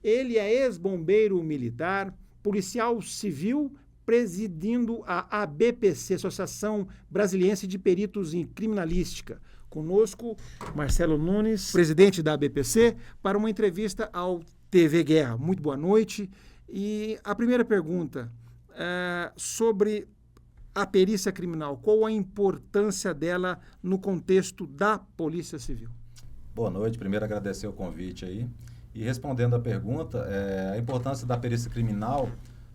Ele é ex-bombeiro militar, policial civil, presidindo a ABPC, Associação Brasiliense de Peritos em Criminalística. Conosco, Marcelo Nunes, presidente da ABPC, para uma entrevista ao TV Guerra. Muito boa noite. E a primeira pergunta sobre a perícia criminal. Qual a importância dela no contexto da Polícia Civil? Boa noite. Primeiro, agradecer o convite aí. E respondendo à pergunta, a importância da perícia criminal,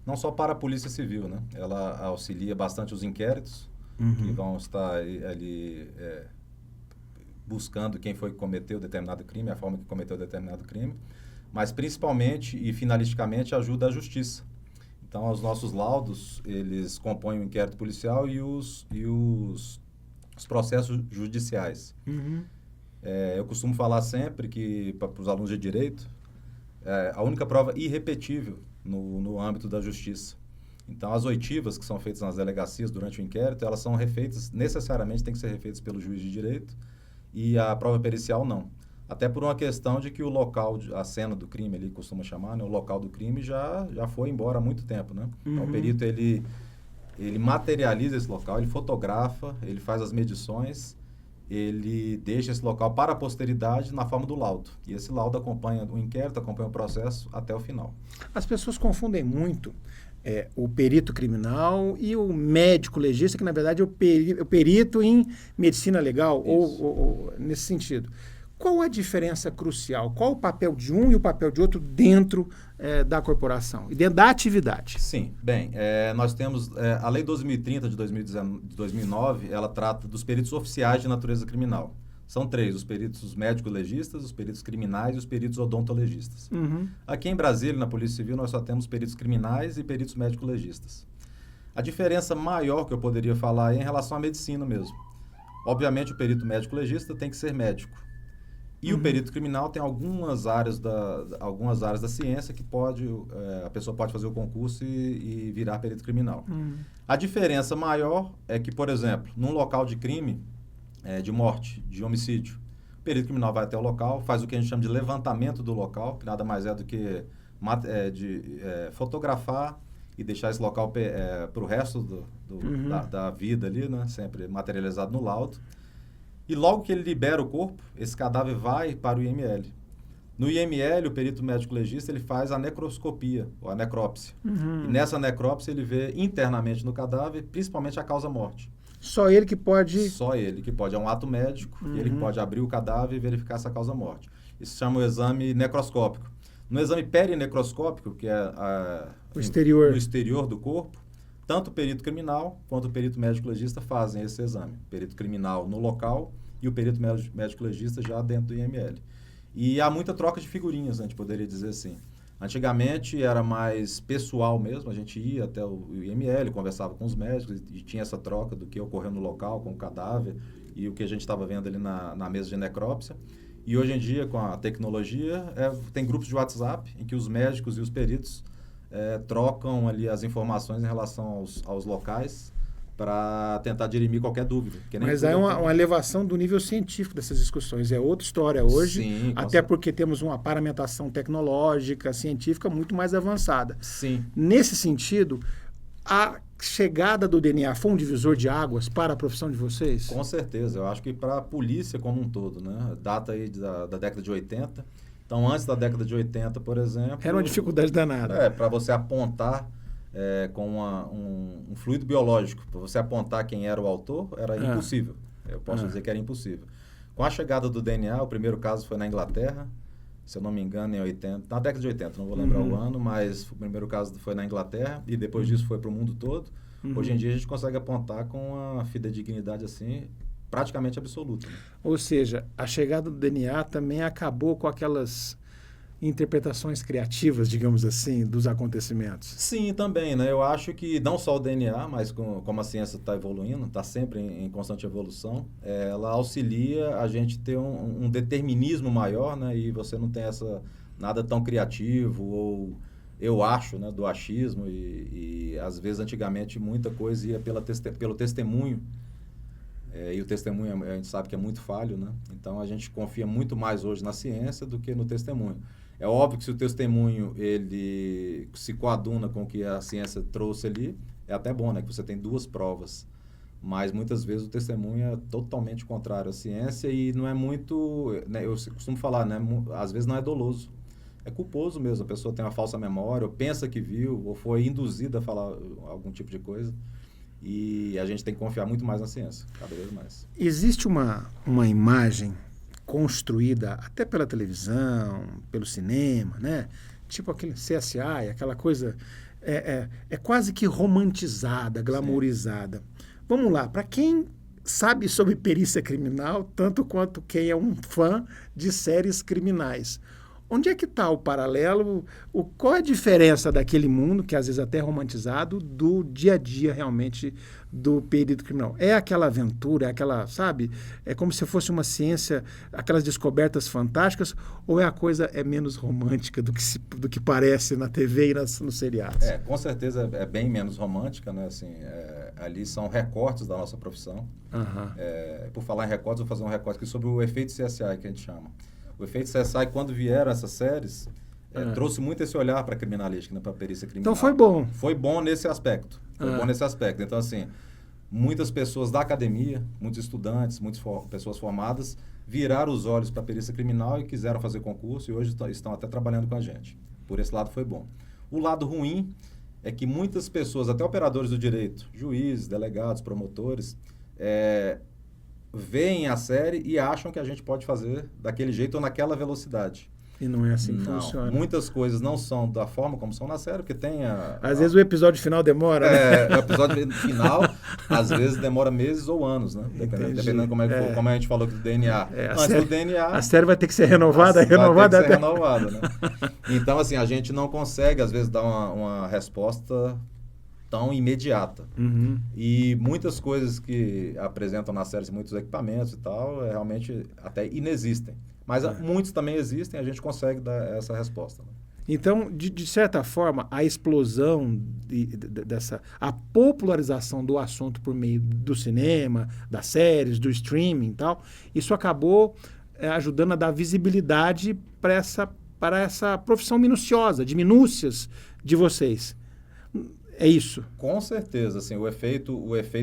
não só para a Polícia Civil, né? Ela auxilia bastante os inquéritos, que vão estar ali buscando quem foi que cometeu determinado crime, a forma que cometeu determinado crime, mas principalmente e finalisticamente ajuda a justiça. Então, os nossos laudos, eles compõem o inquérito policial e os processos judiciais. Eu costumo falar sempre que, para os alunos de direito, a única prova irrepetível no âmbito da justiça. Então, as oitivas que são feitas nas delegacias durante o inquérito, elas são refeitas, necessariamente tem que ser refeitas pelo juiz de direito, e a prova pericial não. Até por uma questão de que o local, a cena do crime, ele costuma chamar, né, o local do crime já foi embora há muito tempo, né? Então, o perito, ele materializa esse local, ele fotografa, ele faz as medições, ele deixa esse local para a posteridade na forma do laudo. E esse laudo acompanha o inquérito, acompanha o processo até o final. As pessoas confundem muito o perito criminal e o médico legista, que na verdade é o perito em medicina legal, ou nesse sentido. Qual a diferença crucial? Qual o papel de um e o papel de outro dentro da corporação e dentro da atividade? Sim, bem, nós temos a Lei 2030 de 2009, ela trata dos peritos oficiais de natureza criminal. São 3, os peritos médico-legistas, os peritos criminais e os peritos odontologistas. Aqui em Brasília, na Polícia Civil, nós só temos peritos criminais e peritos médico-legistas. A diferença maior que eu poderia falar é em relação à medicina mesmo. Obviamente, o perito médico-legista tem que ser médico. E o perito criminal tem algumas áreas da ciência que a pessoa pode fazer o concurso e virar perito criminal. A diferença maior é que, por exemplo, num local de crime, de morte, de homicídio, o perito criminal vai até o local, faz o que a gente chama de levantamento do local, que nada mais é do que fotografar e deixar esse local para o resto da vida ali, né? Sempre materializado no laudo. E logo que ele libera o corpo, esse cadáver vai para o IML. No IML, o perito médico-legista, ele faz a necroscopia, ou a necrópsia. E nessa necrópsia, ele vê internamente no cadáver, principalmente a causa-morte. Só ele que pode... Só ele que pode. É um ato médico, e ele pode abrir o cadáver e verificar essa causa-morte. Isso se chama o exame necroscópico. No exame perinecroscópico, que é no exterior do corpo, tanto o perito criminal quanto o perito médico-legista fazem esse exame. O perito criminal no local e o perito médico-legista já dentro do IML. E há muita troca de figurinhas, a gente poderia dizer assim. Antigamente era mais pessoal mesmo, a gente ia até o IML, conversava com os médicos e tinha essa troca do que ocorreu no local com o cadáver e o que a gente estava vendo ali na mesa de necrópsia. E hoje em dia, com a tecnologia, tem grupos de WhatsApp em que os médicos e os peritos trocam ali as informações em relação aos locais para tentar dirimir qualquer dúvida. Mas é uma elevação do nível científico dessas discussões. É outra história hoje, sim, até porque temos uma paramentação tecnológica, científica muito mais avançada. Sim. Nesse sentido, a chegada do DNA foi um divisor de águas para a profissão de vocês? Com certeza. Eu acho que para a polícia como um todo, né? Data aí da década de 80. Então, antes da década de 80, por exemplo... Era uma dificuldade danada. Para você apontar com um fluido biológico, para você apontar quem era o autor, era impossível. Eu posso dizer que era impossível. Com a chegada do DNA, o primeiro caso foi na Inglaterra, se eu não me engano, na década de 80, não vou lembrar o ano, mas o primeiro caso foi na Inglaterra e depois disso foi para o mundo todo. Hoje em dia a gente consegue apontar com uma fidedignidade assim, praticamente absoluta. Né? Ou seja, a chegada do DNA também acabou com aquelas interpretações criativas, digamos assim, dos acontecimentos. Sim, também, né? Eu acho que não só o DNA, mas como a ciência está evoluindo, está sempre em constante evolução, ela auxilia a gente ter um determinismo maior, né? E você não tem nada tão criativo ou, eu acho, né? Do achismo e às vezes, antigamente, muita coisa ia pelo testemunho. E o testemunho, a gente sabe que é muito falho, né? Então, a gente confia muito mais hoje na ciência do que no testemunho. É óbvio que se o testemunho ele se coaduna com o que a ciência trouxe ali, é até bom, né? Que você tem duas provas. Mas muitas vezes o testemunho é totalmente contrário à ciência e não é muito, né, eu costumo falar, né, às vezes não é doloso, é culposo mesmo, a pessoa tem uma falsa memória, ou pensa que viu, ou foi induzida a falar algum tipo de coisa, e a gente tem que confiar muito mais na ciência, cada vez mais. Existe uma imagem construída até pela televisão, pelo cinema, né? Tipo aquele CSI, aquela coisa, é quase que romantizada, glamourizada. Sim. Vamos lá, para quem sabe sobre perícia criminal, tanto quanto quem é um fã de séries criminais, onde é que está o paralelo? Qual é a diferença daquele mundo, que às vezes até é romantizado, do dia a dia realmente do perito criminal? É aquela aventura, é aquela, sabe? É como se fosse uma ciência, aquelas descobertas fantásticas, ou a coisa é menos romântica do que parece na TV e nos seriados? Com certeza é bem menos romântica, né? Assim, ali são recortes da nossa profissão. Uhum. Por falar em recortes, vou fazer um recorte aqui sobre o efeito CSI, que a gente chama. O efeito CSI, quando vieram essas séries, trouxe muito esse olhar para a criminalística, né, para a perícia criminal. Então foi bom. Foi bom nesse aspecto. Então, assim, muitas pessoas da academia, muitos estudantes, muitas pessoas formadas, viraram os olhos para a perícia criminal e quiseram fazer concurso e hoje estão até trabalhando com a gente. Por esse lado foi bom. O lado ruim é que muitas pessoas, até operadores do direito, juízes, delegados, promotores, veem a série e acham que a gente pode fazer daquele jeito ou naquela velocidade. E não é assim que funciona. Muitas coisas não são da forma como são na série, porque tem Às vezes o episódio final demora, né? O episódio final, às vezes, demora meses ou anos, né? Dependendo como como a gente falou do DNA. Do DNA... A série vai ter que ser renovada, Vai ter que ser renovada, né? Então, assim, a gente não consegue, às vezes, dar uma resposta tão imediata. Uhum. E muitas coisas que apresentam na série, muitos equipamentos e tal, realmente até inexistem. Mas muitos também existem, a gente consegue dar essa resposta. Né? Então, de certa forma, a explosão a popularização do assunto por meio do cinema, das séries, do streaming e tal, isso acabou ajudando a dar visibilidade para essa profissão minuciosa, de minúcias de vocês. É isso? Com certeza, assim, o efeito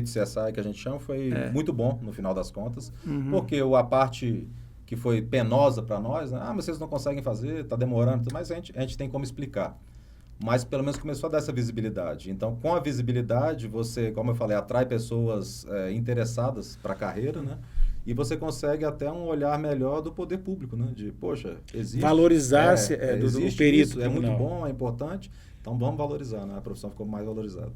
CSI que a gente chama foi muito bom no final das contas, porque a parte que foi penosa para nós, né? Mas vocês não conseguem fazer, está demorando, mas a gente tem como explicar. Mas pelo menos começou a dar essa visibilidade. Então, com a visibilidade, você, como eu falei, atrai pessoas interessadas para a carreira, né? E você consegue até um olhar melhor do poder público, né? De, poxa, existe... Valorizar-se do perito. Isso, é muito bom, é importante. Então, vamos valorizar, né? A profissão ficou mais valorizada.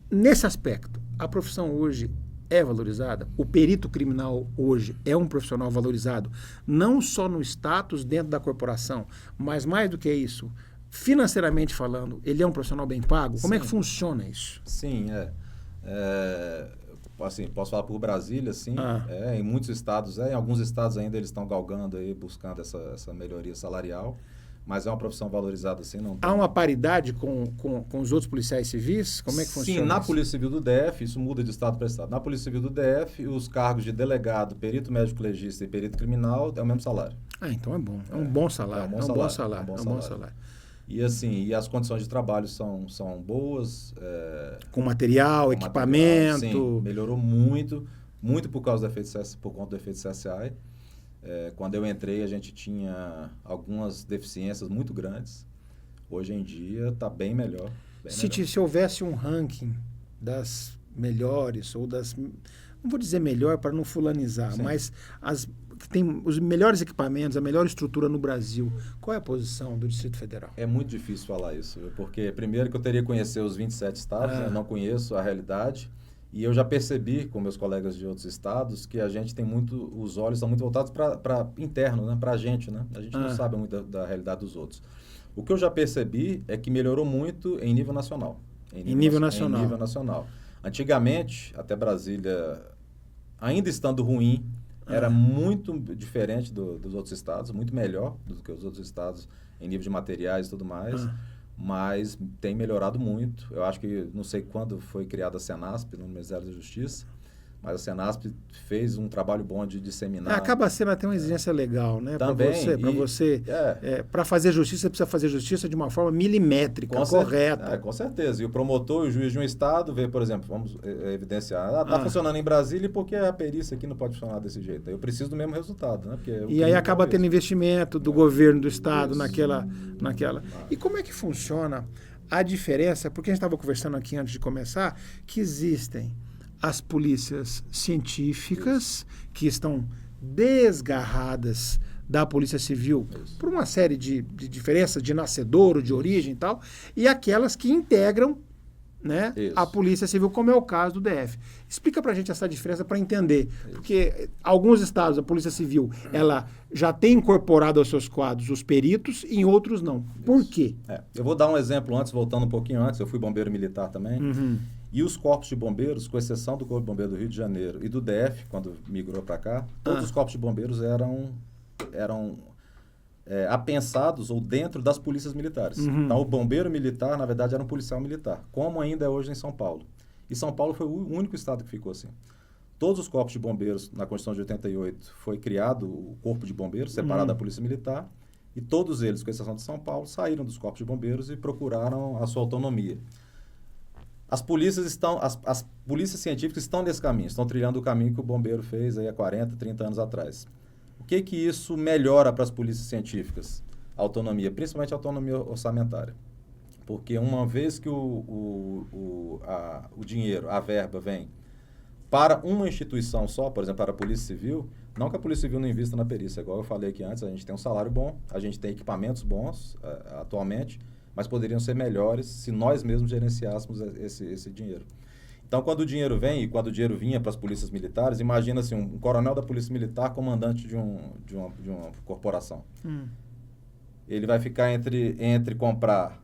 Nesse aspecto, a profissão hoje é valorizada? O perito criminal hoje é um profissional valorizado? Não só no status dentro da corporação, mas mais do que isso, financeiramente falando, ele é um profissional bem pago? Como é que funciona isso? Sim, assim, posso falar por Brasília, sim. Em muitos estados, em alguns estados ainda eles estão galgando aí, buscando essa melhoria salarial. Mas é uma profissão valorizada, assim, não tem... Há uma paridade com os outros policiais civis? Como é que funciona? Sim, na Polícia Civil do DF, isso muda de estado para estado. Na Polícia Civil do DF, os cargos de delegado, perito médico legista e perito criminal é o mesmo salário. Então é bom. É um bom salário. É um bom salário. E assim, as condições de trabalho são boas. Com material, equipamento. Sim, melhorou muito por causa por conta do efeito CSI. Quando eu entrei, a gente tinha algumas deficiências muito grandes. Hoje em dia está bem melhor. Se houvesse um ranking das melhores, ou das... Não vou dizer melhor para não fulanizar, sim, mas que tem os melhores equipamentos, a melhor estrutura no Brasil, qual é a posição do Distrito Federal? É muito difícil falar isso, porque primeiro que eu teria que conhecer os 27 estados, eu não conheço a realidade. E eu já percebi com meus colegas de outros estados que a gente tem os olhos estão muito voltados para interno, né? Para a gente, né? A gente não sabe muito da realidade dos outros. O que eu já percebi é que melhorou muito em nível nacional. Em nível nacional. Antigamente, até Brasília, ainda estando ruim, era muito diferente dos outros estados, muito melhor do que os outros estados em nível de materiais e tudo mais. Mas tem melhorado muito. Eu acho que, não sei quando foi criada a Senasp, no Ministério da Justiça, Mas a Senasp fez um trabalho bom de disseminar. Acaba sendo até uma exigência legal, né? Também. Para fazer justiça, você precisa fazer justiça de uma forma milimétrica, correta. Com certeza. E o promotor e o juiz de um estado vê, por exemplo, vamos evidenciar, está funcionando em Brasília porque a perícia aqui não pode funcionar desse jeito. Eu preciso do mesmo resultado, né? E aí acaba tendo investimento do governo, do estado naquela. E como é que funciona a diferença? Porque a gente estava conversando aqui antes de começar, que existem as polícias científicas, que estão desgarradas da Polícia Civil por uma série de diferenças de nascedouro, de origem e tal, e aquelas que integram, né, a Polícia Civil, como é o caso do DF. Explica pra gente essa diferença para entender, porque alguns estados a Polícia Civil ela já tem incorporado aos seus quadros os peritos, e em outros não. Por quê? Eu vou dar um exemplo antes, voltando um pouquinho antes, eu fui bombeiro militar também, e os corpos de bombeiros, com exceção do Corpo de Bombeiro do Rio de Janeiro e do DF, quando migrou para cá, todos os corpos de bombeiros eram apensados ou dentro das polícias militares. Então, o bombeiro militar, na verdade, era um policial militar, como ainda é hoje em São Paulo. E São Paulo foi o único estado que ficou assim. Todos os corpos de bombeiros, na Constituição de 88, foi criado o Corpo de Bombeiros, separado da Polícia Militar, e todos eles, com exceção de São Paulo, saíram dos corpos de bombeiros e procuraram a sua autonomia. As polícias científicas estão nesse caminho, estão trilhando o caminho que o bombeiro fez aí há 40, 30 anos atrás. O que isso melhora para as polícias científicas? A autonomia, principalmente a autonomia orçamentária. Porque uma vez que o dinheiro, a verba vem para uma instituição só, por exemplo, para a Polícia Civil, não que a Polícia Civil não invista na perícia, igual eu falei aqui antes, a gente tem um salário bom, a gente tem equipamentos bons atualmente, mas poderiam ser melhores se nós mesmos gerenciássemos esse dinheiro. Então, quando o dinheiro vem, e quando o dinheiro vinha para as polícias militares, imagina assim, um coronel da Polícia Militar, comandante de uma corporação. Ele vai ficar entre comprar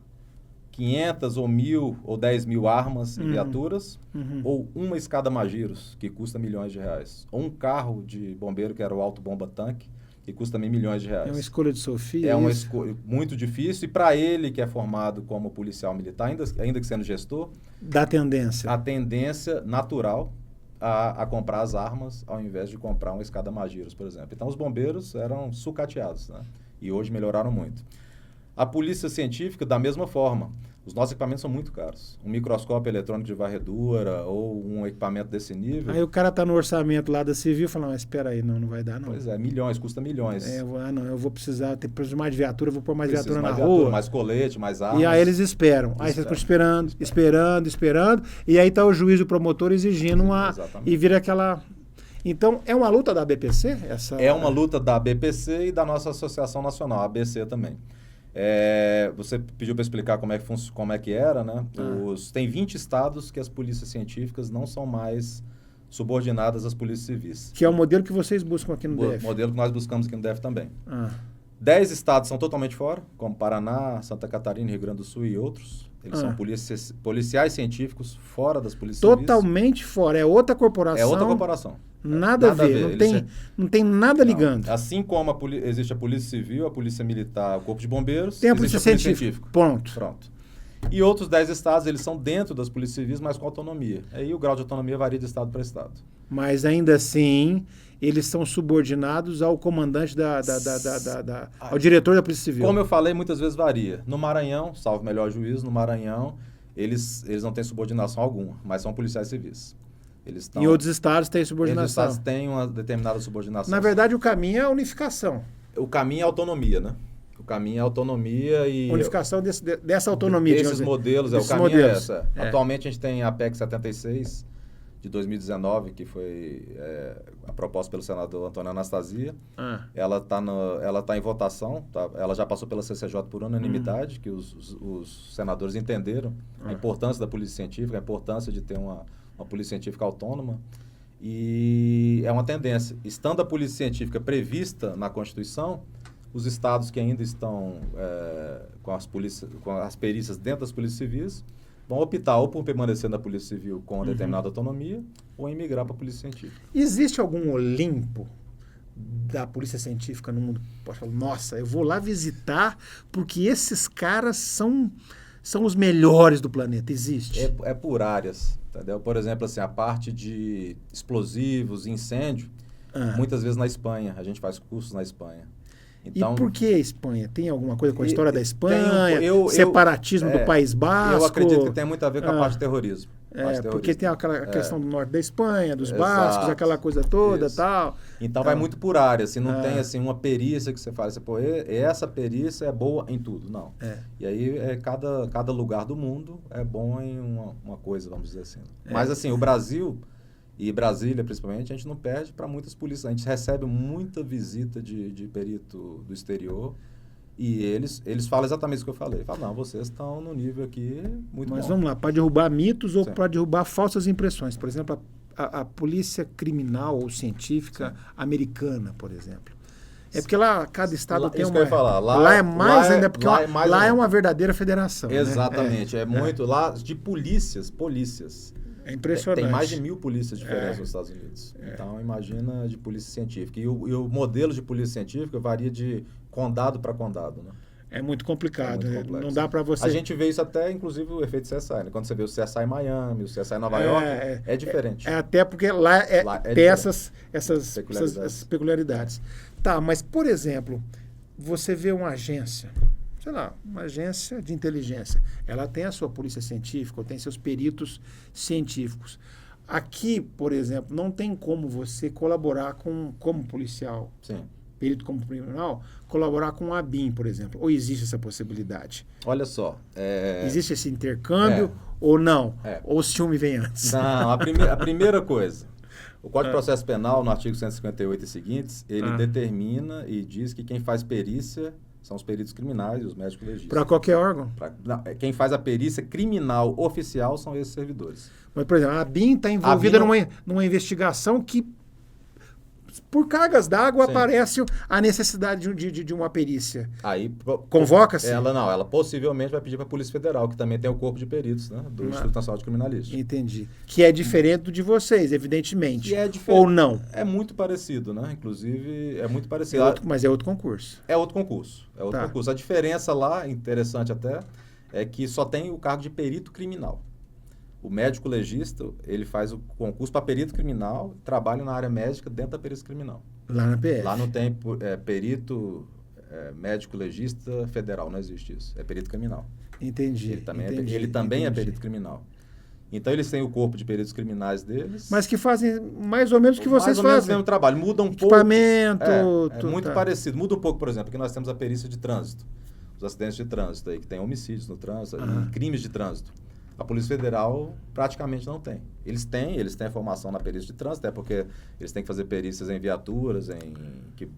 500 ou 1.000 ou 10.000 armas e viaturas, ou uma escada Magiros, que custa milhões de reais. Ou um carro de bombeiro, que era o Auto Bomba Tanque, que custa também milhões de reais. É uma escolha de Sofia. É uma escolha muito difícil. E para ele, que é formado como policial militar, ainda que sendo gestor... Da tendência. A tendência natural a comprar as armas, ao invés de comprar uma escada Magiros, por exemplo. Então, os bombeiros eram sucateados, né? E hoje melhoraram muito. A polícia científica, da mesma forma. Os nossos equipamentos são muito caros. Um microscópio eletrônico de varredura ou um equipamento desse nível... Aí o cara tá no orçamento lá da Civil e fala, mas espera aí, não vai dar não. Pois é, custa milhões. Eu vou precisar ter mais viatura, vou pôr mais viatura na rua. Mais colete, mais armas. E aí eles esperam. Aí vocês ficam esperando. E aí tá o juiz e o promotor exigindo e vira aquela... Então, é uma luta da BPC? É uma luta da BPC e da nossa Associação Nacional, a ABC também. Você pediu para explicar como é que era, né? Tem 20 estados que as polícias científicas não são mais subordinadas às polícias civis. Que é o modelo que vocês buscam aqui no DF. O modelo que nós buscamos aqui no DF também. 10 estados são totalmente fora, como Paraná, Santa Catarina, Rio Grande do Sul e outros. Eles são policiais científicos fora das polícias civis. Totalmente fora. É outra corporação. É outra corporação. Nada a ver. Não tem nada ligando. Assim como existe a Polícia Civil, a Polícia Militar, o Corpo de Bombeiros, tem a Polícia Científica. Pronto. E outros 10 estados, eles são dentro das polícias civis, mas com autonomia. Aí o grau de autonomia varia de estado para estado. Mas ainda assim, eles são subordinados ao comandante ao diretor da Polícia Civil. Como eu falei, muitas vezes varia. No Maranhão, salvo melhor juízo, no Maranhão, eles não têm subordinação alguma, mas são policiais civis. Em outros estados tem subordinação. Outros estados têm uma determinada subordinação. Na verdade, o caminho é a unificação. O caminho é a autonomia, né? O caminho é a autonomia e... Unificação dessa autonomia. Desses modelos, o caminho é essa. Atualmente, a gente tem a PEC 76, de 2019, que foi proposta pelo senador Antônio Anastasia. Ela tá em votação, ela já passou pela CCJ por unanimidade, que os senadores entenderam a importância da polícia científica, a importância de ter uma polícia científica autônoma, e é uma tendência. Estando a polícia científica prevista na Constituição, os estados que ainda estão com as perícias dentro das polícias civis vão optar ou por permanecer na Polícia Civil com determinada autonomia ou em migrar para a Polícia Científica. Existe algum Olimpo da Polícia Científica no mundo? Posso falar, nossa, eu vou lá visitar porque esses caras são os melhores do planeta. Existe? É por áreas. Entendeu? Por exemplo, assim, a parte de explosivos, incêndio, muitas vezes na Espanha. A gente faz cursos na Espanha. Então, e por que a Espanha? Tem alguma coisa com a história da Espanha? Separatismo do País Basco? Eu acredito que tem muito a ver com a parte de terrorismo. Porque tem aquela questão do norte da Espanha, dos bascos, aquela coisa toda e tal. Então vai muito por área, assim, não tem assim, uma perícia que você fala assim, pô, essa perícia é boa em tudo, não. E aí cada lugar do mundo é bom em uma coisa, vamos dizer assim. Mas assim, o Brasil e Brasília, principalmente, a gente não perde para muitas polícias. A gente recebe muita visita de perito do exterior. E eles falam exatamente isso que eu falei. Falam, não, vocês estão no nível aqui muito bom. Mas vamos lá, para derrubar mitos ou para derrubar falsas impressões. Por exemplo, a polícia criminal ou científica americana, por exemplo. É porque lá cada estado tem uma... Que eu ia falar. Lá é mais ainda, porque lá é uma verdadeira federação. Exatamente. Né? É muito... Lá de polícias. É impressionante. Tem mais de 1000 polícias diferentes nos Estados Unidos. Então, imagina de polícia científica. E o modelo de polícia científica varia de condado para condado, né? É muito complicado. Não dá para você... A gente vê isso até, inclusive, o efeito CSI. Né? Quando você vê o CSI em Miami, o CSI em Nova York, é diferente. Até porque lá tem essas peculiaridades. Tá, mas, por exemplo, você vê uma agência... sei lá, uma agência de inteligência. Ela tem a sua polícia científica, ou tem seus peritos científicos. Aqui, por exemplo, não tem como você colaborar como policial, perito como criminal, colaborar com a ABIN, por exemplo. Ou existe essa possibilidade? Olha só. Existe esse intercâmbio ou não? Ou o ciúme vem antes? Não, a primeira coisa. O Código de Processo Penal, no artigo 158 e seguintes, ele determina e diz que quem faz perícia são os peritos criminais e os médicos legistas. Para qualquer órgão? Quem faz a perícia criminal oficial são esses servidores. Mas, por exemplo, a ABIN está envolvida numa investigação que, por cargas d'água, aparece a necessidade de uma perícia. Aí convoca-se? Ela possivelmente vai pedir para a Polícia Federal, que também tem o corpo de peritos, né, do Instituto Nacional de Criminalística. Entendi. Que é diferente do de vocês, evidentemente. Ou não? É muito parecido, né? Inclusive, é muito parecido. Mas é outro concurso. É outro concurso. A diferença lá, interessante até, é que só tem o cargo de perito criminal. O médico legista, ele faz o concurso para perito criminal, trabalha na área médica dentro da perícia criminal. Lá na PF. Lá não tem perito médico legista federal, não existe isso. É perito criminal. Entendi. Ele também é perito criminal. Então, eles têm o corpo de peritos criminais deles. Mas que fazem mais ou menos o que vocês fazem. Mais ou menos o mesmo trabalho. Muda um Equipamento, pouco. É muito parecido. Muda um pouco, por exemplo, porque nós temos a perícia de trânsito. Os acidentes de trânsito aí, que tem homicídios no trânsito, e crimes de trânsito. A Polícia Federal praticamente não tem. Eles têm a formação na perícia de trânsito, até porque eles têm que fazer perícias em viaturas, que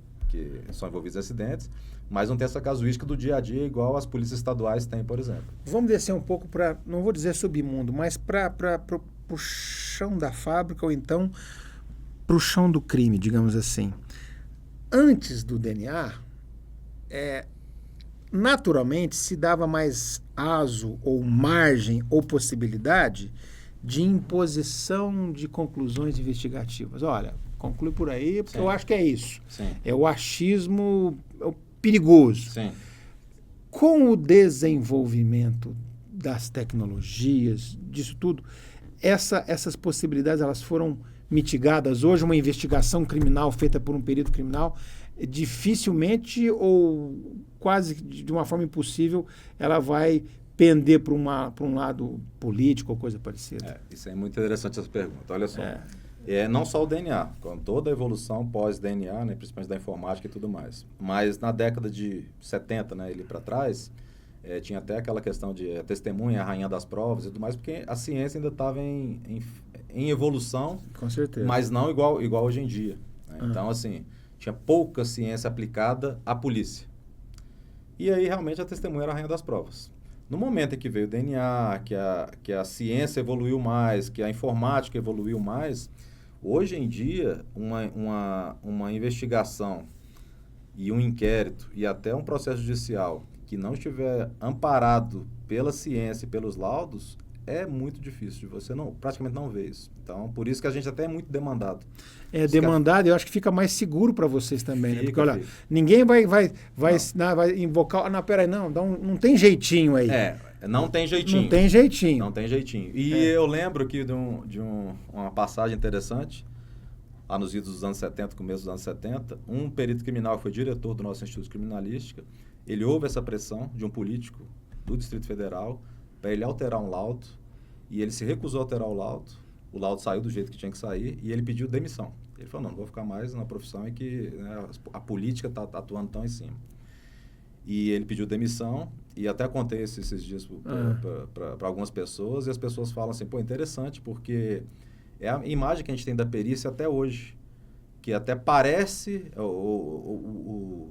são envolvidos em acidentes, mas não tem essa casuística do dia a dia igual as polícias estaduais têm, por exemplo. Vamos descer um pouco para, não vou dizer submundo, mas para o chão da fábrica ou então para o chão do crime, digamos assim. Antes do DNA, naturalmente se dava mais aso ou margem ou possibilidade de imposição de conclusões investigativas. Olha, conclui por aí, porque eu acho que é isso. É o achismo perigoso. Com o desenvolvimento das tecnologias, disso tudo, essas possibilidades elas foram mitigadas. Hoje, uma investigação criminal feita por um perito criminal, dificilmente ou quase de uma forma impossível, ela vai pender para um lado político ou coisa parecida. Isso é muito interessante essa pergunta. Olha só. Não só o DNA, com toda a evolução pós-DNA, né, principalmente da informática e tudo mais. Mas na década de 70, né, ele para trás, tinha até aquela questão de testemunha, a rainha das provas e tudo mais, porque a ciência ainda estava em evolução. Com certeza. Mas não igual hoje em dia. Né? Então, assim, tinha pouca ciência aplicada à polícia. E aí, realmente, a testemunha era a rainha das provas. No momento em que veio o DNA, que a ciência evoluiu mais, que a informática evoluiu mais, hoje em dia, uma investigação e um inquérito e até um processo judicial que não estiver amparado pela ciência e pelos laudos, é muito difícil. Você praticamente não vê isso. Então, por isso que a gente até é muito demandado. Demandado, eu acho que fica mais seguro para vocês também, né? Porque, olha, ninguém vai invocar... Não, peraí, não tem jeitinho aí. Não tem jeitinho. Não tem jeitinho. Não tem jeitinho. E eu lembro que uma passagem interessante, lá nos idos dos anos 70, começo dos anos 70, um perito criminal que foi diretor do nosso Instituto de Criminalística, ele houve essa pressão de um político do Distrito Federal para ele alterar um laudo, e ele se recusou a alterar o laudo saiu do jeito que tinha que sair, e ele pediu demissão. Ele falou, não vou ficar mais na profissão em que, né, a política está atuando tão em cima. E ele pediu demissão, e até contei esses dias para algumas pessoas, e as pessoas falam assim, pô, interessante, porque é a imagem que a gente tem da perícia até hoje, que até parece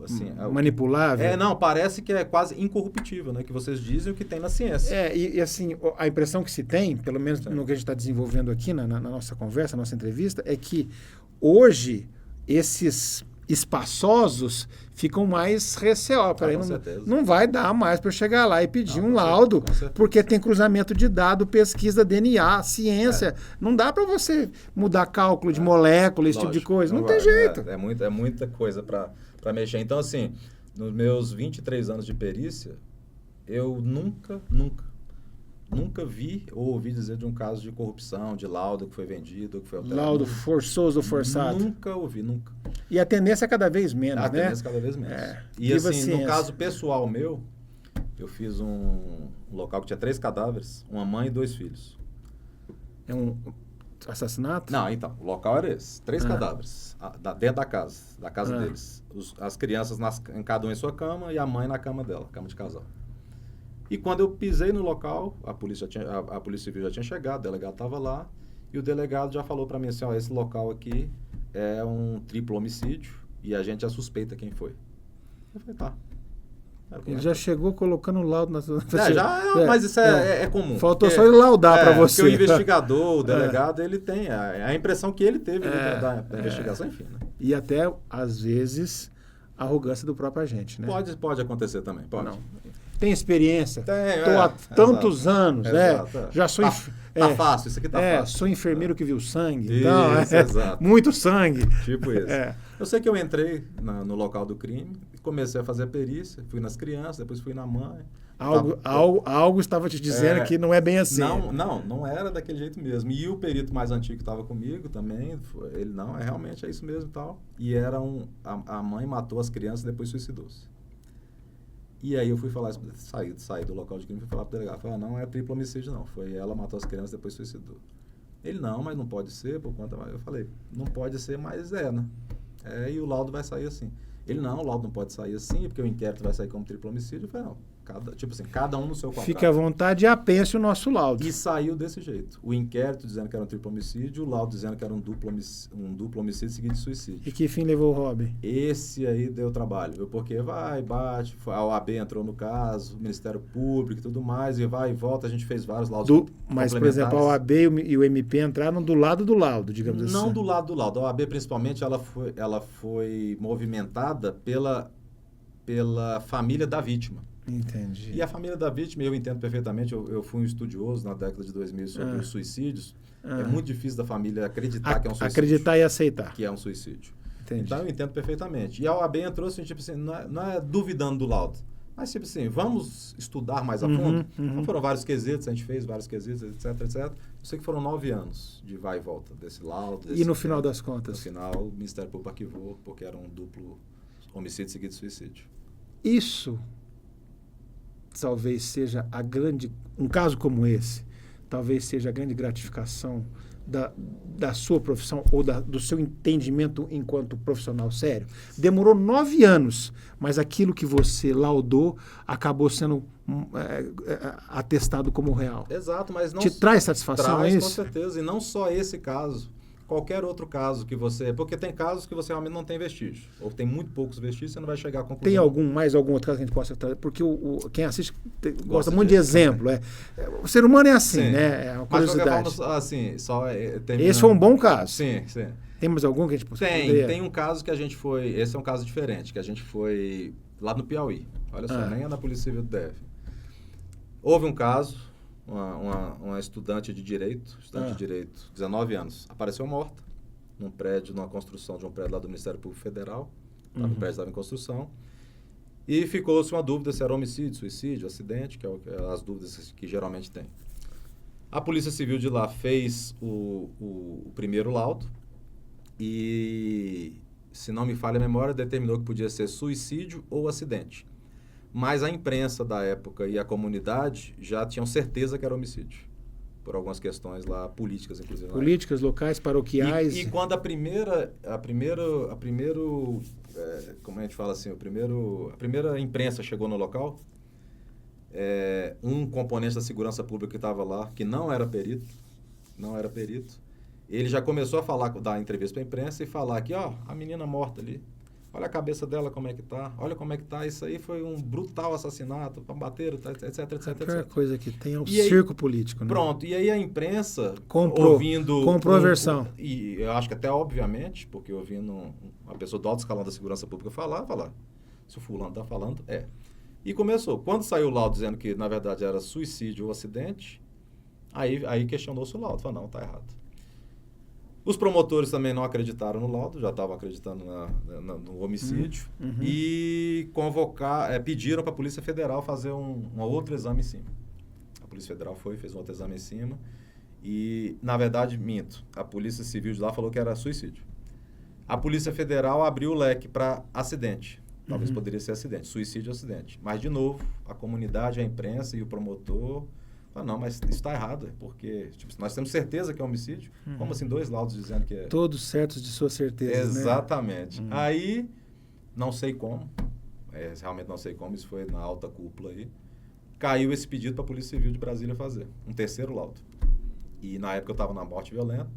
assim, manipulável. Não, parece que é quase incorruptível, né? Que vocês dizem o que tem na ciência. E assim, a impressão que se tem, pelo menos no que a gente está desenvolvendo aqui na nossa conversa, na nossa entrevista, é que hoje esses espaçosos ficam mais receosos. Não vai dar mais para eu chegar lá e pedir um laudo, porque tem cruzamento de dado, pesquisa, DNA, ciência. Não dá para você mudar cálculo de molécula, esse tipo de coisa. Não tem jeito. É muita coisa para mexer. Então, assim, nos meus 23 anos de perícia, eu nunca vi ou ouvi dizer de um caso de corrupção, de laudo que foi vendido, que foi alterado. Laudo forçoso ou forçado. Nunca ouvi, nunca. E a tendência é cada vez menos, né? A tendência é cada vez menos. E assim, no caso pessoal meu, eu fiz um local que tinha 3 cadáveres, uma mãe e 2 filhos. É um assassinato? Não, então, o local era esse. 3 cadáveres, dentro da casa deles. As crianças em cada um em sua cama e a mãe na cama dela, cama de casal. E quando eu pisei no local, a polícia civil já tinha chegado, o delegado estava lá, e o delegado já falou para mim assim, ó, esse local aqui é um triplo homicídio e a gente já suspeita quem foi. Eu falei, tá. Ele já chegou colocando o laudo na sua... Mas isso é comum. Faltou só ele laudar para você. Porque o investigador, o delegado, ele tem a impressão que ele teve da investigação, enfim. Né? E até, às vezes, a arrogância do próprio agente, né? Pode acontecer também, pode. Não. Tem experiência? Estou há tantos anos, né? Exato. Já sou... Tá fácil, isso aqui tá fácil. Sou enfermeiro que viu sangue. Isso, então, exato. Muito sangue. Tipo isso. Eu sei que eu entrei no local do crime, comecei a fazer a perícia, fui nas crianças, depois fui na mãe. Algo estava te dizendo que não é bem assim. Não era daquele jeito mesmo. E o perito mais antigo que estava comigo também, ele realmente é isso mesmo e tal. E era a mãe matou as crianças e depois suicidou-se. E aí eu fui falar, saí do local de crime e fui falar pro delegado. Falei, não é triplo homicídio não, foi ela matou as crianças e depois suicidou. Ele, não, mas não pode ser, por conta... Eu falei, não pode ser, mas né? E o laudo vai sair assim. Ele, não, o laudo não pode sair assim, porque o inquérito vai sair como triplo homicídio. Eu falei, não, cada um no seu quadrado. Fique à vontade e apense o nosso laudo. E saiu desse jeito. O inquérito dizendo que era um triplo homicídio, o laudo dizendo que era um duplo homicídio seguido de suicídio. E que fim levou o Robin? Esse aí deu trabalho, viu? Porque bate, a OAB entrou no caso, o Ministério Público e tudo mais, e vai e volta, a gente fez vários laudos Mas, por exemplo, a OAB e o MP entraram do lado do laudo, digamos assim. Não do lado do laudo. A OAB, principalmente, ela foi movimentada pela família da vítima. Entendi. E a família da vítima, eu entendo perfeitamente, eu fui um estudioso na década de 2000 sobre os suicídios. É muito difícil da família acreditar que é um suicídio. Acreditar e aceitar. Que é um suicídio. Entendi. Então eu entendo perfeitamente. E a OAB entrou assim, tipo assim, não é duvidando do laudo, mas tipo assim, vamos estudar mais a fundo. Então foram vários quesitos, a gente fez vários quesitos, etc. Eu sei que foram 9 anos de vai e volta desse laudo. E no final das contas? No final, o Ministério Público arquivou, porque era um duplo homicídio seguido de suicídio. Isso talvez seja um caso como esse, talvez seja a grande gratificação da sua profissão ou do seu entendimento enquanto profissional sério. Demorou 9 anos, mas aquilo que você laudou acabou sendo atestado como real. Exato, mas não... Te traz satisfação isso? Com certeza, e não só esse caso. Qualquer outro caso que você... Porque tem casos que você realmente não tem vestígio. Ou tem muito poucos vestígios, você não vai chegar à conclusão. Tem mais algum outro caso que a gente possa trazer? Porque quem assiste gosta muito de exemplo. O ser humano é assim, sim, né? É uma curiosidade. Mas, de qualquer forma, assim, esse foi um bom caso. Sim. Tem mais algum que a gente possa Tem um caso que a gente foi... Esse é um caso diferente, que a gente foi lá no Piauí. Olha só, nem é na Polícia Civil do DF. Houve um caso... Uma estudante de direito, 19 anos, apareceu morta numa construção de um prédio lá do Ministério Público Federal. O prédio estava em construção. E ficou-se uma dúvida se era homicídio, suicídio, acidente, que é as dúvidas que geralmente tem. A Polícia Civil de lá fez o primeiro laudo e, se não me falha a memória, determinou que podia ser suicídio ou acidente. Mas a imprensa da época e a comunidade já tinham certeza que era homicídio, por algumas questões lá políticas, inclusive. Políticas, locais, paroquiais. E quando como a gente fala assim, a primeira imprensa chegou no local, um componente da segurança pública que estava lá, que não era perito, ele já começou a falar, dar entrevista para a imprensa e falar aqui, ó, a menina morta ali, olha a cabeça dela como é que tá, olha como é que tá, isso aí foi um brutal assassinato, bateram, etc. A pior coisa que tem é o circo político, né? Pronto, e aí a imprensa, comprou a versão. E eu acho que até obviamente, porque ouvindo uma pessoa do alto escalão da segurança pública falar, se o fulano tá falando, E começou. Quando saiu o laudo dizendo que, na verdade, era suicídio ou acidente, aí questionou-se o laudo. Falou, não, tá errado. Os promotores também não acreditaram no laudo, já estavam acreditando no homicídio, e pediram para a Polícia Federal fazer um outro exame em cima. A Polícia Federal fez um outro exame em cima e, na verdade, minto, a Polícia Civil de lá falou que era suicídio. A Polícia Federal abriu o leque para acidente. Talvez poderia ser acidente, suicídio ou acidente. Mas, de novo, a comunidade, a imprensa e o promotor... não, mas isso está errado, porque nós temos certeza que é homicídio. Como assim 2 laudos dizendo que é... Todos certos de sua certeza, Exatamente. Né? Aí, não sei como, realmente não sei como, isso foi na alta cúpula aí, caiu esse pedido para a Polícia Civil de Brasília fazer, um terceiro laudo. E na época eu estava na morte violenta,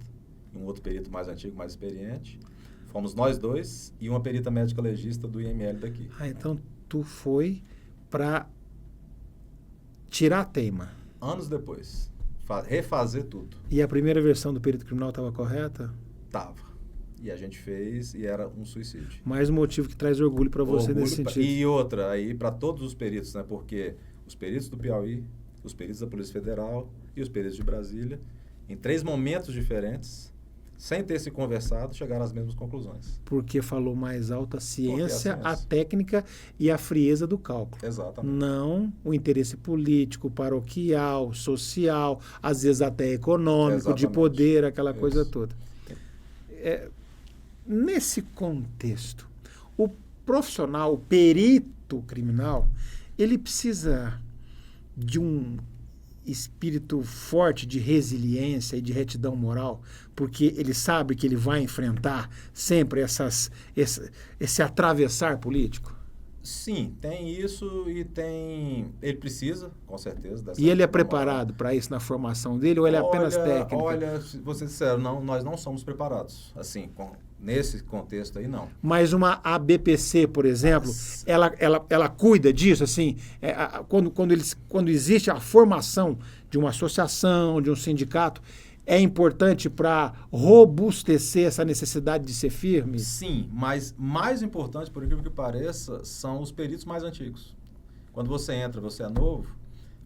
e um outro perito mais antigo, mais experiente. Fomos nós 2 e uma perita médica legista do IML daqui. Então tu foi para tirar a teima. Anos depois, refazer tudo. E a primeira versão do perito criminal estava correta? Tava. E a gente fez e era um suicídio. Mais um motivo que traz orgulho para você nesse sentido. E outra, aí para todos os peritos, né? Porque os peritos do Piauí, os peritos da Polícia Federal e os peritos de Brasília, em 3 momentos diferentes, sem ter se conversado, chegaram às mesmas conclusões. Porque falou mais alto a ciência, a técnica e a frieza do cálculo. Exatamente. Não o interesse político, paroquial, social, às vezes até econômico, exatamente, de poder, aquela coisa toda. Nesse contexto, o profissional, o perito criminal, ele precisa de um espírito forte de resiliência e de retidão moral, porque ele sabe que ele vai enfrentar sempre esse atravessar político? Sim, tem isso e tem... Ele precisa, com certeza. E ele é preparado para isso na formação dele ou ele é apenas técnico? Olha, vou ser sincero, nós não somos preparados, assim, nesse contexto aí, não. Mas uma ABPC, por exemplo, ela cuida disso, assim, quando existe a formação de uma associação, de um sindicato, é importante para robustecer essa necessidade de ser firme? Sim, mas mais importante, por incrível que pareça, são os peritos mais antigos. Quando você entra, você é novo,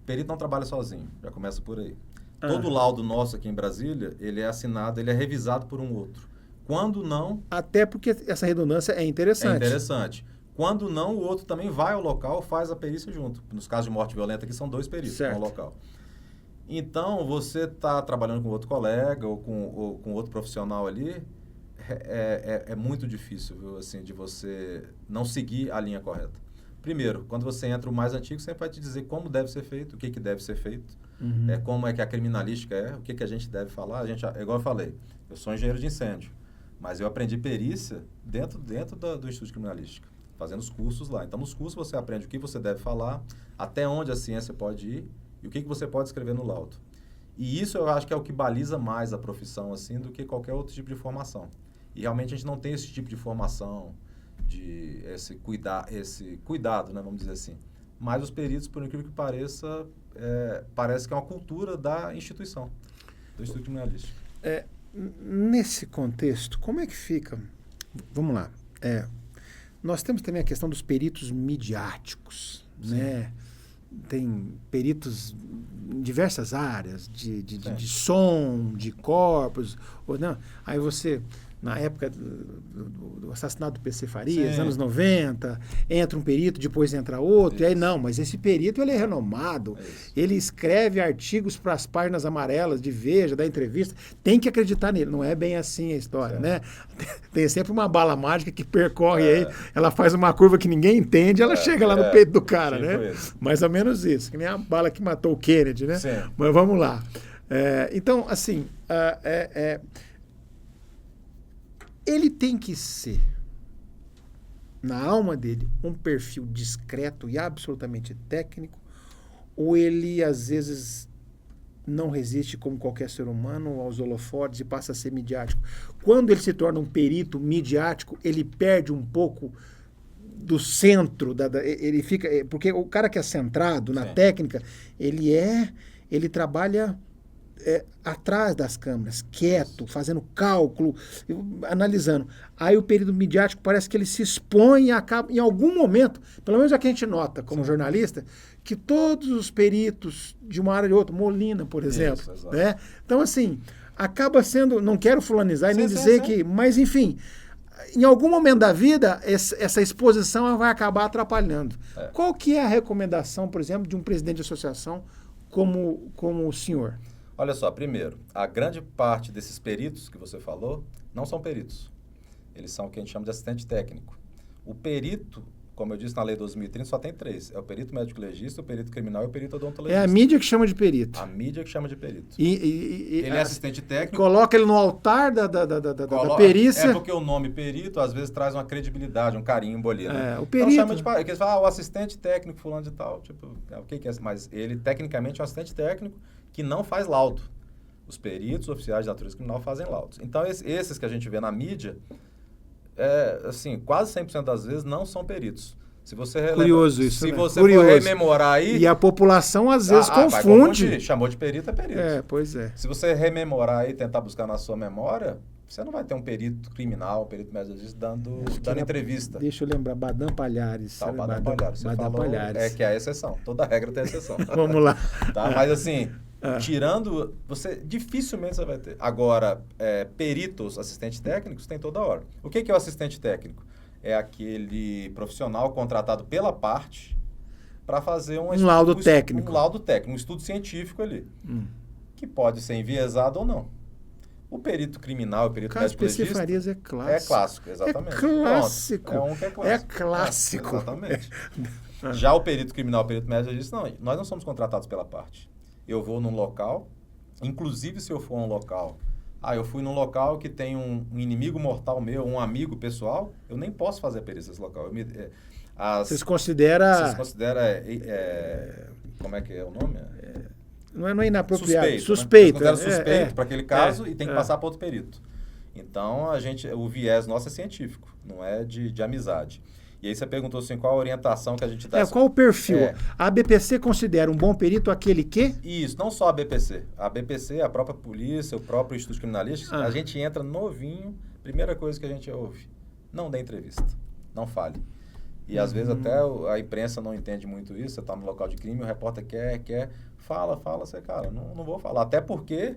o perito não trabalha sozinho, já começa por aí. Todo laudo nosso aqui em Brasília, ele é assinado, ele é revisado por um outro. Quando não... Até porque essa redundância é interessante. É interessante. Quando não, o outro também vai ao local, faz a perícia junto. Nos casos de morte violenta, aqui são 2 peritos no local. Então, você está trabalhando com outro colega ou com outro profissional ali, é muito difícil, viu, assim, de você não seguir a linha correta. Primeiro, quando você entra, o mais antigo sempre vai te dizer como deve ser feito, o que deve ser feito, como é que a criminalística o que a gente deve falar. Igual eu falei, eu sou engenheiro de incêndio, mas eu aprendi perícia dentro do Instituto de Criminalística, fazendo os cursos lá. Então, nos cursos você aprende o que você deve falar, até onde a ciência pode ir e o que você pode escrever no laudo. E isso eu acho que é o que baliza mais a profissão, assim, do que qualquer outro tipo de formação. E realmente a gente não tem esse tipo de formação, esse cuidado, né, vamos dizer assim. Mas os peritos, por incrível que pareça, parece que é uma cultura da instituição, do Instituto Criminalístico. Nesse contexto, como é que fica? Vamos lá. Nós temos também a questão dos peritos midiáticos, né? Tem peritos em diversas áreas, de som, de corpos. Ou não. Aí você na época do assassinato do PC Farias, anos 90, entra um perito, depois entra outro, e aí não, mas esse perito ele é renomado, ele escreve artigos para as páginas amarelas de Veja, da entrevista, tem que acreditar nele, não é bem assim a história, né? Tem sempre uma bala mágica que percorre aí, ela faz uma curva que ninguém entende, ela chega lá no peito do cara, né? Mais ou menos isso, que nem a bala que matou o Kennedy, né? Sim. Mas vamos lá. Então, assim, ele tem que ser, na alma dele, um perfil discreto e absolutamente técnico, ou ele, às vezes, não resiste, como qualquer ser humano, aos holofotes e passa a ser midiático? Quando ele se torna um perito midiático, ele perde um pouco do centro, ele fica... Porque o cara que é centrado na técnica, ele trabalha... atrás das câmeras, quieto, fazendo cálculo, analisando. Aí o período midiático parece que ele se expõe e acaba, em algum momento, pelo menos é o que a gente nota como jornalista, que todos os peritos de uma área ou de outra, Molina, por exemplo, né? Então, assim, acaba sendo, não quero fulanizar e nem dizer que, mas enfim, em algum momento da vida, essa exposição vai acabar atrapalhando. Qual que é a recomendação, por exemplo, de um presidente de associação como o senhor? Olha só, primeiro, a grande parte desses peritos que você falou não são peritos. Eles são o que a gente chama de assistente técnico. O perito, como eu disse na lei 2030, só tem 3. É o perito médico-legista, o perito criminal e o perito odontologista. É a mídia que chama de perito. A mídia que chama de perito. Ele é assistente técnico. Coloca ele no altar da perícia. É porque o nome perito, às vezes, traz uma credibilidade, um carimbo ali, né? O perito. Então, chama de, eles falam, o assistente técnico fulano de tal. Tipo, o que é? Mas ele, tecnicamente, é um assistente técnico que não faz laudo. Os peritos oficiais de natureza criminal fazem laudos. Então, esses que a gente vê na mídia, assim, quase 100% das vezes não são peritos. Se você Curioso isso, se né? você Curioso. for rememorar aí... E a população, às vezes, confunde. Chamou de perito, é perito. Pois é. Se você rememorar aí, tentar buscar na sua memória, você não vai ter um perito criminal, um perito médico dando entrevista. Deixa eu lembrar, Badam Palhares. Tá, o Badam Palhares. Você falou, Palhares. Que é a exceção. Toda regra tem exceção. Vamos lá. Tá? Mas assim, tirando, dificilmente você vai ter. Agora, peritos, assistentes técnicos, tem toda hora. O que é o assistente técnico? É aquele profissional contratado pela parte para fazer um laudo técnico. Um laudo técnico, um estudo científico ali. Que pode ser enviesado ou não. O perito criminal, o perito médico-legista... O PC Farias é clássico. É clássico, exatamente. É clássico. Pronto, é um que é clássico. É clássico. Exatamente. Já o perito criminal, o perito médico-legista, não. Nós não somos contratados pela parte. Eu vou num local, inclusive se eu for a um local... eu fui num local que tem um inimigo mortal meu, um amigo pessoal, eu nem posso fazer perícia nesse local. Vocês consideram... como é que é o nome? Não é inapropriado. Suspeito. Né? Suspeito para aquele caso e tem que passar para outro perito. Então, o viés nosso é científico, não é de amizade. E aí você perguntou assim, qual a orientação que a gente dá? Qual o perfil? A BPC considera um bom perito aquele que? Isso, não só a BPC. A BPC, a própria polícia, o próprio Instituto Criminalístico, a gente entra novinho, primeira coisa que a gente ouve, não dê entrevista, não fale. E às vezes até a imprensa não entende muito isso, você está no local de crime, o repórter quer, fala, você, cara, não vou falar. Até porque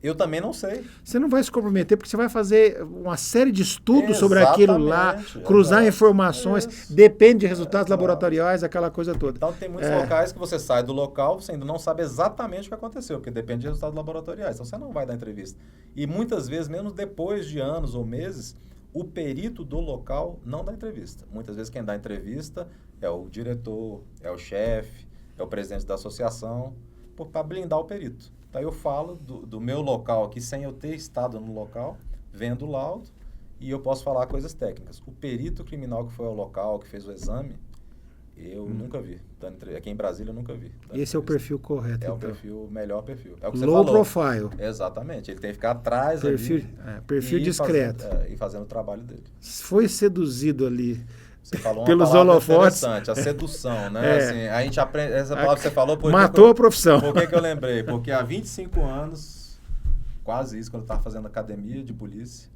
eu também não sei. Você não vai se comprometer porque você vai fazer uma série de estudos sobre aquilo lá, cruzar informações, depende de resultados laboratoriais, aquela coisa toda. Então tem muitos locais que você sai do local, você ainda não sabe exatamente o que aconteceu, porque depende de resultados laboratoriais. Então você não vai dar entrevista. E muitas vezes, mesmo depois de anos ou meses, o perito do local não dá entrevista. Muitas vezes quem dá entrevista é o diretor, é o chefe, é o presidente da associação, para blindar o perito. Então eu falo do meu local aqui, sem eu ter estado no local, vendo o laudo, e eu posso falar coisas técnicas. O perito criminal que foi ao local, que fez o exame, eu nunca vi. Aqui em Brasília eu nunca vi. Esse é o perfil correto, então. O melhor perfil. É o que você Low falou. profile. Exatamente. Ele tem que ficar atrás perfil discreto. E fazendo o trabalho dele. Foi seduzido ali. Você falou pelos holofotes. Interessante, a sedução, né? Assim, a gente aprende, essa palavra que você falou... Matou a profissão. Por que eu lembrei? Porque há 25 anos, quase isso, quando eu estava fazendo academia de polícia,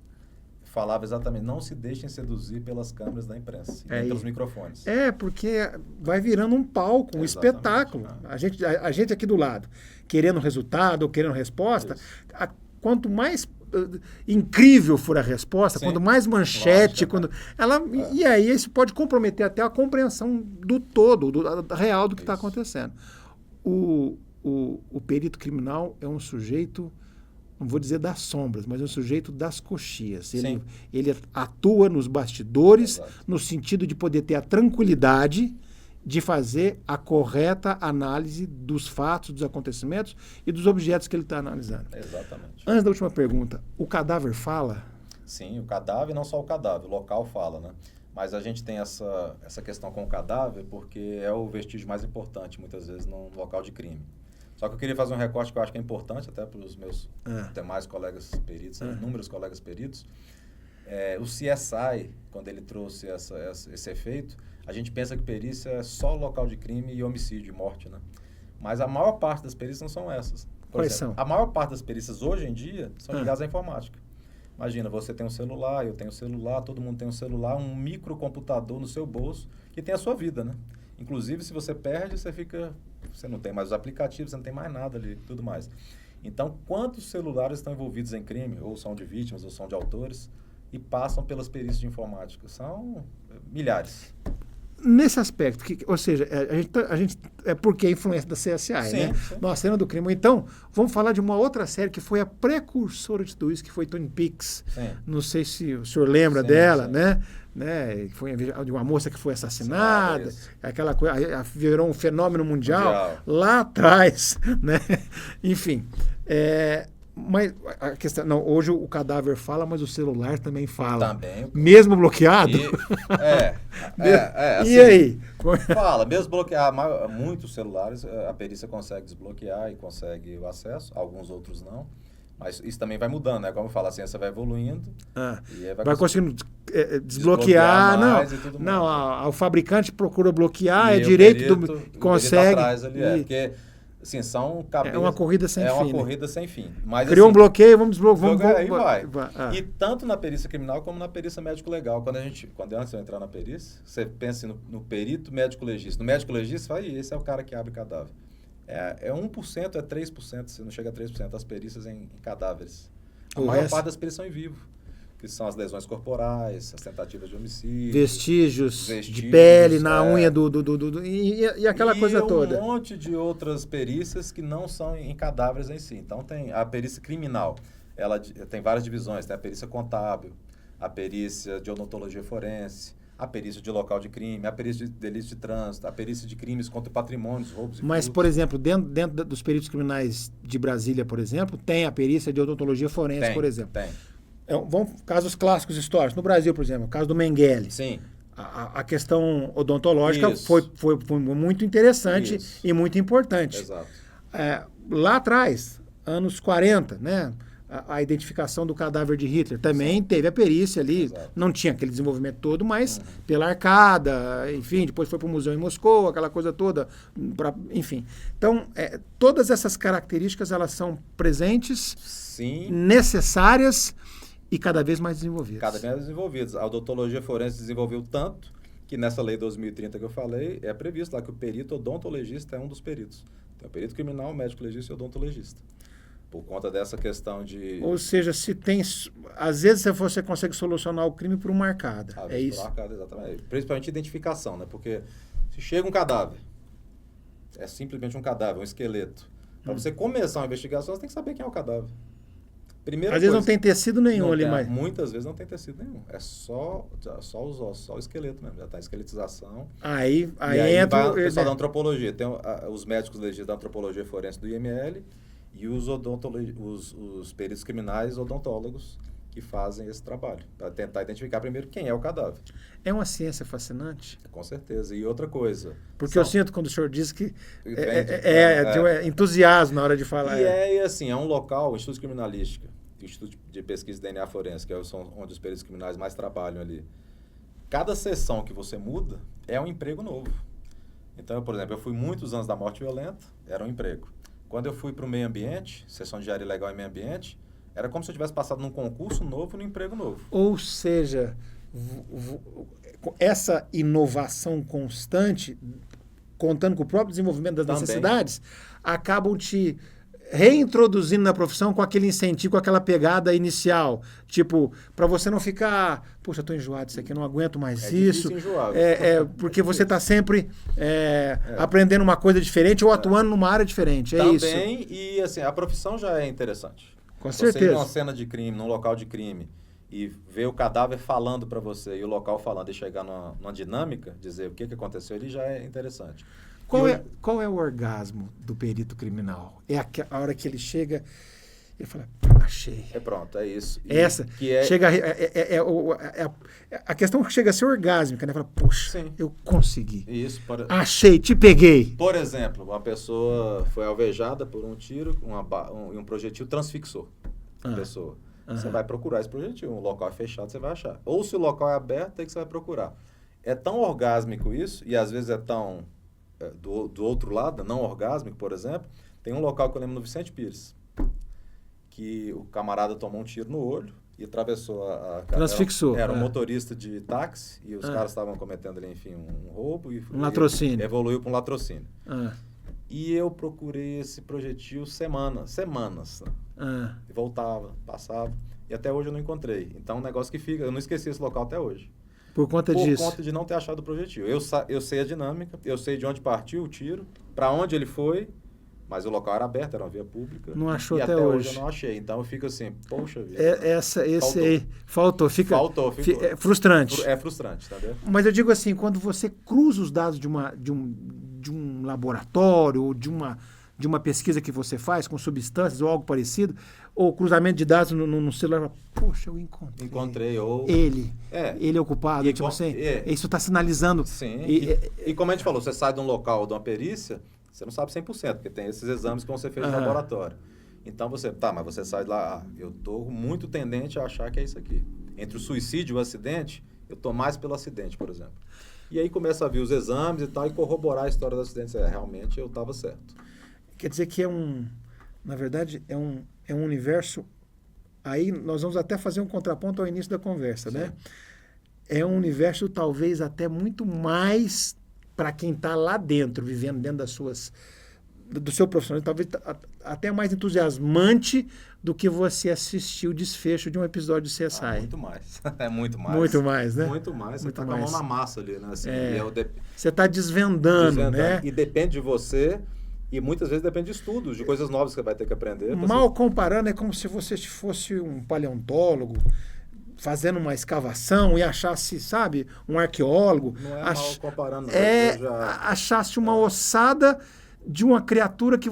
falava exatamente, não se deixem seduzir pelas câmeras da imprensa, pelos microfones. Porque vai virando um palco, um espetáculo. A gente aqui do lado, querendo resultado ou querendo resposta, quanto mais incrível for a resposta, Sim. quanto mais manchete, e aí isso pode comprometer até a compreensão do todo, real do que está acontecendo. O perito criminal é um sujeito, não vou dizer das sombras, mas é um sujeito das coxias. Ele atua nos bastidores, no sentido de poder ter a tranquilidade de fazer a correta análise dos fatos, dos acontecimentos e dos objetos que ele está analisando. Exatamente. Antes da última pergunta, o cadáver fala? Sim, o cadáver, não só o cadáver, o local fala, né? Mas a gente tem essa questão com o cadáver porque é o vestígio mais importante, muitas vezes, no local de crime. Só que eu queria fazer um recorte que eu acho que é importante, até para os meus demais colegas peritos, inúmeros colegas peritos. O CSI, quando ele trouxe esse efeito, a gente pensa que perícia é só local de crime e homicídio, morte, né? Mas a maior parte das perícias não são essas. Quais são? A maior parte das perícias hoje em dia são ligadas à informática. Imagina, você tem um celular, eu tenho um celular, todo mundo tem um celular, um microcomputador no seu bolso que tem a sua vida, né? Inclusive, se você perde, você não tem mais os aplicativos, você não tem mais nada ali, tudo mais. Então, quantos celulares estão envolvidos em crime, ou são de vítimas, ou são de autores, e passam pelas perícias de informática? São milhares. Nesse aspecto, ou seja, a gente é porque a influência da CSI, né? Sim. Nossa, cena do crime. Então, vamos falar de uma outra série que foi a precursora de tudo isso, que foi Twin Peaks. Sim. Não sei se o senhor lembra dela, né? Foi de uma moça que foi assassinada, aquela coisa, virou um fenômeno mundial lá atrás, né? Enfim, mas a questão, não, hoje o cadáver fala, mas o celular também fala. Também. Mesmo bloqueado? Assim, e aí? Fala, mesmo bloquear, muitos celulares a perícia consegue desbloquear e consegue o acesso, alguns outros não. Mas isso também vai mudando, né? Como eu falo, a ciência vai evoluindo. E aí vai conseguindo desbloquear. Não, o fabricante procura bloquear, é direito do... Consegue. Atrás ali, porque... Assim, são cabeças... É uma corrida sem fim. É uma corrida sem fim. Mas, criou um bloqueio, vamos desbloquear. Aí vai. E tanto na perícia criminal como na perícia médico-legal. Quando antes de eu entrar na perícia, você pensa no perito médico-legista. No médico-legista, fala, esse é o cara que abre cadáver. É 1%, é 3%, se não chega a 3% das perícias em cadáveres. A maior parte das perícias são em vivo. Que são as lesões corporais, as tentativas de homicídio. Vestígios de pele na unha e aquela coisa toda. E um monte de outras perícias que não são em cadáveres em si. Então, tem a perícia criminal. Ela tem várias divisões. Tem a perícia contábil, a perícia de odontologia forense, a perícia de local de crime, a perícia de delitos de trânsito, a perícia de crimes contra patrimônios, roubos e Mas, por exemplo, dentro dos peritos criminais de Brasília, por exemplo, tem a perícia de odontologia forense, por exemplo. Tem. Casos clássicos históricos. No Brasil, por exemplo, o caso do Mengele. Sim. A questão odontológica foi muito interessante e muito importante. Exato. Lá atrás, anos 40, né? A identificação do cadáver de Hitler também teve a perícia ali. Exato. Não tinha aquele desenvolvimento todo, mas pela arcada, enfim, depois foi para o museu em Moscou, aquela coisa toda, enfim. Então, todas essas características, elas são presentes, sim, necessárias e cada vez mais desenvolvidas. Cada vez mais desenvolvidas. A odontologia forense desenvolveu tanto que nessa lei 2030 que eu falei, é previsto lá que o perito odontologista é um dos peritos. Tem o perito criminal, médico legista e odontologista. Por conta dessa questão de... Ou seja, se tem... Às vezes você consegue solucionar o crime por uma arcada. É isso? Por arcada, exatamente. Principalmente identificação, né? Porque se chega um cadáver, é simplesmente um cadáver, um esqueleto. Para você começar uma investigação, você tem que saber quem é o cadáver. Às vezes não tem tecido nenhum ali mais. Muitas vezes não tem tecido nenhum. É só os ossos, só o esqueleto mesmo. Já está em esqueletização. Aí entra o pessoal da antropologia. Tem os médicos legistas da antropologia forense do IML e os peritos criminais odontólogos que fazem esse trabalho. Para tentar identificar primeiro quem é o cadáver. É uma ciência fascinante. Com certeza. E outra coisa... Porque eu sinto quando o senhor diz que entusiasmo na hora de falar. E assim, é um local, o Instituto de Criminalística, o Instituto de Pesquisa de DNA Forense, que são onde os peritos criminais mais trabalham ali. Cada sessão que você muda é um emprego novo. Então, por exemplo, eu fui muitos anos da morte violenta, era um emprego. Quando eu fui para o meio ambiente, sessão de engenharia legal e meio ambiente, era como se eu tivesse passado num concurso novo, num emprego novo. Ou seja, essa inovação constante, contando com o próprio desenvolvimento das necessidades, acabam te reintroduzindo na profissão com aquele incentivo, com aquela pegada inicial. Tipo, para você não ficar, poxa, eu tô enjoado disso aqui, eu não aguento mais isso. Enjoar, porque você está sempre aprendendo uma coisa diferente ou atuando numa área diferente. Também, isso. E assim, a profissão já é interessante. Com certeza. Você ir numa cena de crime, num local de crime, e ver o cadáver falando para você e o local falando e chegar numa dinâmica, dizer o que aconteceu ali, já é interessante. Qual é o orgasmo do perito criminal? É a hora que ele chega e fala, achei. Pronto, é isso. Chega a questão que chega a ser orgásmica, né? Fala, poxa, sim, eu consegui. Isso. Achei, te peguei. Por exemplo, uma pessoa foi alvejada por um tiro e um projetil transfixou a pessoa. Você vai procurar esse projetil. Um local é fechado, você vai achar. Ou se o local é aberto, é que você vai procurar. É tão orgásmico isso, e às vezes é tão... Do outro lado, não orgásmico, por exemplo, tem um local que eu lembro no Vicente Pires, que o camarada tomou um tiro no olho e atravessou a transfixou. Era um motorista de táxi e os caras estavam cometendo ali, enfim, um roubo. E um latrocínio. Evoluiu para um latrocínio. E eu procurei esse projetil semanas. E voltava, passava. E até hoje eu não encontrei. Então, um negócio que fica... Eu não esqueci esse local até hoje. Por conta disso? Por conta de não ter achado o projetil. Eu sei a dinâmica, eu sei de onde partiu o tiro, para onde ele foi, mas o local era aberto, era uma via pública. Não achou e até hoje. Eu não achei. Então eu fico assim, poxa vida. Faltou. Faltou. É frustrante. É frustrante, tá vendo? Mas eu digo assim, quando você cruza os dados de um laboratório ou de uma pesquisa que você faz com substâncias ou algo parecido, ou cruzamento de dados no celular, poxa, eu encontrei. Encontrei, ou... Ele é o culpado, tipo assim, isso está sinalizando. Sim, e como a gente falou, você sai de um local, de uma perícia, você não sabe 100%, porque tem esses exames que vão ser feitos no laboratório. Então mas você sai de lá, eu estou muito tendente a achar que é isso aqui. Entre o suicídio e o acidente, eu estou mais pelo acidente, por exemplo. E aí começa a vir os exames e tal, e corroborar a história do acidente. Realmente eu estava certo. Quer dizer que na verdade, é um universo, aí nós vamos até fazer um contraponto ao início da conversa, sim, né? É um universo talvez até muito mais para quem está lá dentro, vivendo dentro do seu profissional, talvez até mais entusiasmante do que você assistir o desfecho de um episódio de CSI. Muito mais. É muito mais. Muito mais, né? Muito mais. Você está com a mão na massa ali, né? Assim, você está desvendando, né? E depende de você... E muitas vezes depende de estudos, de coisas novas que você vai ter que aprender. Mal comparando, é como se você fosse um paleontólogo fazendo uma escavação e achasse, sabe, um arqueólogo. Não é mal comparando. Achasse uma ossada de uma criatura que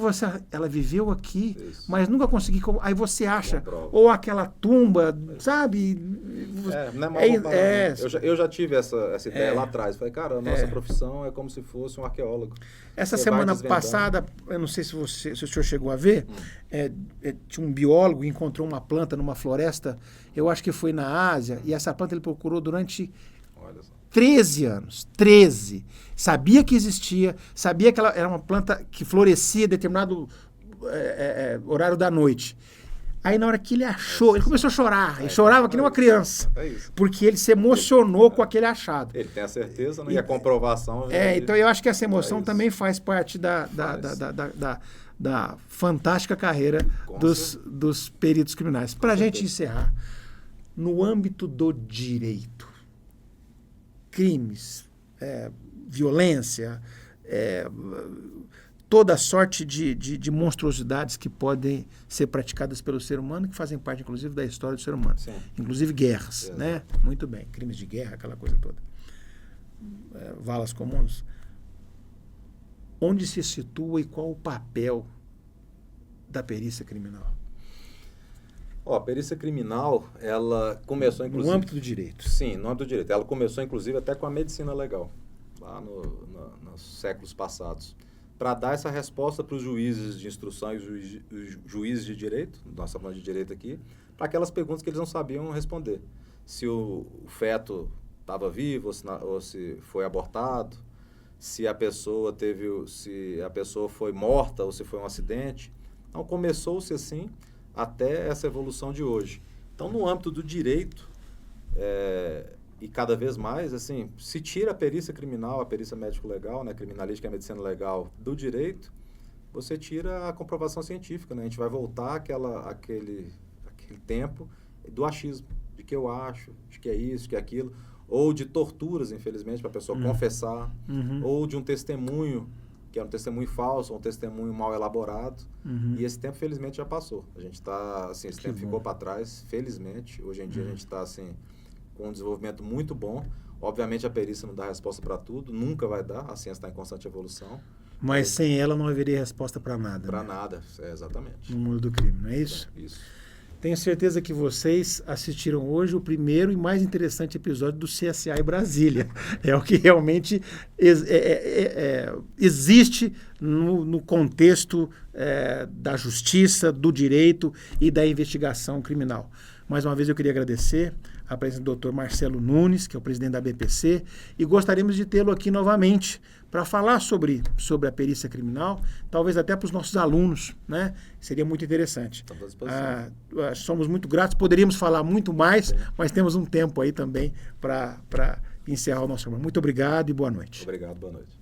ela viveu aqui, mas nunca conseguiu. Aí você acha, ou aquela tumba, sabe? Não é mal comparando. Eu já tive essa ideia lá atrás. Falei, cara, a nossa profissão é como se fosse um arqueólogo. Essa semana passada, eu não sei se o senhor chegou a ver, tinha um biólogo que encontrou uma planta numa floresta, eu acho que foi na Ásia, e essa planta ele procurou durante 13 anos. 13. Sabia que existia, sabia que ela era uma planta que florescia em determinado horário da noite. Aí na hora que ele achou, ele começou a chorar. Ele chorava que nem uma criança. Porque ele se emocionou com aquele achado. Ele tem a certeza, né? E a comprovação... Então eu acho que essa emoção também faz parte da fantástica carreira dos peritos criminais. Para a gente encerrar, no âmbito do direito, crimes, violência, toda sorte de monstruosidades que podem ser praticadas pelo ser humano, que fazem parte, inclusive, da história do ser humano. Sim. Inclusive guerras, né? Muito bem, crimes de guerra, aquela coisa toda. Valas comuns. Onde se situa e qual o papel da perícia criminal? A perícia criminal, ela começou, inclusive... No âmbito do direito. Sim, no âmbito do direito. Ela começou, inclusive, até com a medicina legal, lá nos séculos passados, para dar essa resposta para os juízes de instrução e os juízes de direito, nós estamos falando de direito aqui, para aquelas perguntas que eles não sabiam responder. Se o feto estava vivo ou se foi abortado, se a pessoa foi morta ou se foi um acidente. Então, começou-se assim até essa evolução de hoje. Então, no âmbito do direito, e cada vez mais, assim, se tira a perícia criminal, a perícia médico-legal, né, criminalística e a medicina legal do direito, você tira a comprovação científica, né? A gente vai voltar aquele tempo do achismo, de que eu acho, de que é isso, de que é aquilo, ou de torturas, infelizmente, para a pessoa confessar, ou de um testemunho, que era um testemunho falso, um testemunho mal elaborado, e esse tempo, felizmente, já passou. A gente está, assim, esse tempo ficou para trás, felizmente. Hoje em dia, a gente está, assim, com um desenvolvimento muito bom. Obviamente, a perícia não dá resposta para tudo, nunca vai dar, a ciência está em constante evolução. Mas sem ela não haveria resposta para nada. Para nada, exatamente. No mundo do crime, não é isso? Isso. Tenho certeza que vocês assistiram hoje o primeiro e mais interessante episódio do CSI Brasília. É o que realmente existe no contexto da justiça, do direito e da investigação criminal. Mais uma vez eu queria agradecer a presença do Dr. Marcelo Nunes, que é o presidente da BPC, e gostaríamos de tê-lo aqui novamente para falar sobre a perícia criminal, talvez até para os nossos alunos, né? Seria muito interessante. Estamos à disposição. Somos muito gratos, poderíamos falar muito mais, mas temos um tempo aí também para encerrar o nosso programa. Muito obrigado e boa noite. Obrigado, boa noite.